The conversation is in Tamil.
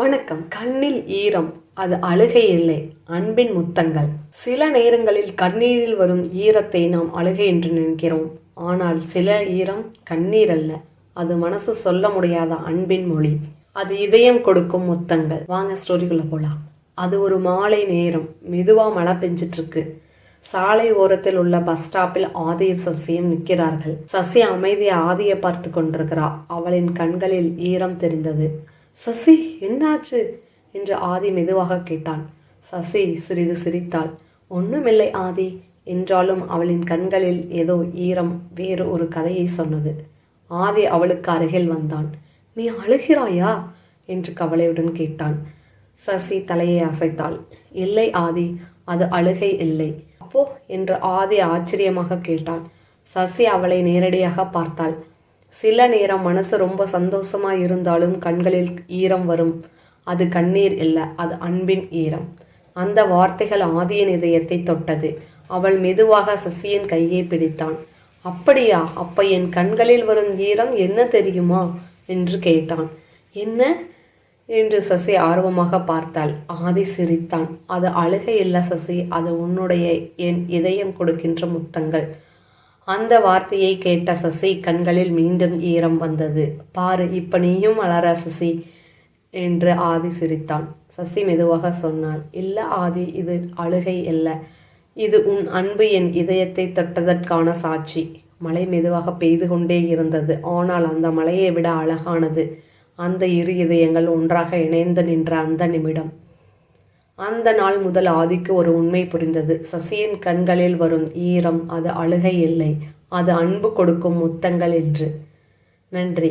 வணக்கம். கண்ணில் ஈரம் அது அழுகை இல்லை, அன்பின் முத்தங்கள். சில நேரங்களில் கண்ணீரில் வரும் ஈரத்தை நாம் அழுகை என்று நினைக்கிறோம். ஆனால் சில ஈரம் கண்ணீர் அல்ல, அது மனசு சொல்ல முடியாத அன்பின் மொழி. அது இதயம் கொடுக்கும் முத்தங்கள். வாங்க ஸ்டோரிக்குள்ள போலாம். அது ஒரு மாலை நேரம். மெதுவா மழை பெஞ்சிட்டு இருக்கு. சாலை ஓரத்தில் உள்ள பஸ் ஸ்டாப்பில் ஆதியும் சசியும் நிற்கிறார்கள். சசி அமைதியை ஆதியை பார்த்து கொண்டிருக்கிறா. அவளின் கண்களில் ஈரம் தெரிந்தது. சசி, என்னாச்சு என்று ஆதி மெதுவாக கேட்டான். சசி சிறிது சிரித்தாள். ஒன்றுமில்லை ஆதி என்றாலும் அவளின் கண்களில் ஏதோ ஈரம் வேறு ஒரு கதையை சொன்னது. ஆதி அவளுக்கு அருகில் வந்தான். நீ அழுகிறாயா என்று கவலையுடன் கேட்டான். சசி தலையை அசைத்தாள். இல்லை ஆதி, அது அழுகை இல்லை. அப்போ என்று ஆதி ஆச்சரியமாக கேட்டான். சசி அவளை நேரடியாக பார்த்தாள். சில நேரம் மனசு ரொம்ப சந்தோஷமா இருந்தாலும் கண்களில் ஈரம் வரும். அது கண்ணீர் இல்லை, அது அன்பின் ஈரம். அந்த வார்த்தைகள் ஆதியின் இதயத்தை தொட்டது. அவள் மெதுவாக சசியின் கையை பிடித்தான். அப்படியா? அப்ப என் கண்களில் வரும் ஈரம் என்ன தெரியுமா என்று கேட்டான். என்ன என்று சசி ஆர்வமாக பார்த்தாள். ஆதி சிரித்தான். அது அழுகை இல்லை சசி, அது உன்னுடைய என் இதயம் கொடுக்கின்ற முத்தங்கள். அந்த வார்த்தையை கேட்ட சசி கண்களில் மீண்டும் ஈரம் வந்தது. பாரு, இப்ப நீயும் அலற சசி என்று ஆதி சிரித்தான். சசி மெதுவாக சொன்னாள். இல்ல ஆதி, இது அழுகை அல்ல, இது உன் அன்பு என் இதயத்தை தொட்டதற்கான சாட்சி. மழை மெதுவாக பெய்து கொண்டே இருந்தது. ஆனால் அந்த மழையை விட அழகானது அந்த இரு இதயங்கள் ஒன்றாக இணைந்து நின்ற அந்த நிமிடம். அந்த நாள் முதல் ஆதிக்கு ஒரு உண்மை புரிந்தது. சசியின் கண்களில் வரும் ஈரம் அது அழுகை இல்லை, அது அன்பு கொடுக்கும் முத்தங்கள் என்று. நன்றி.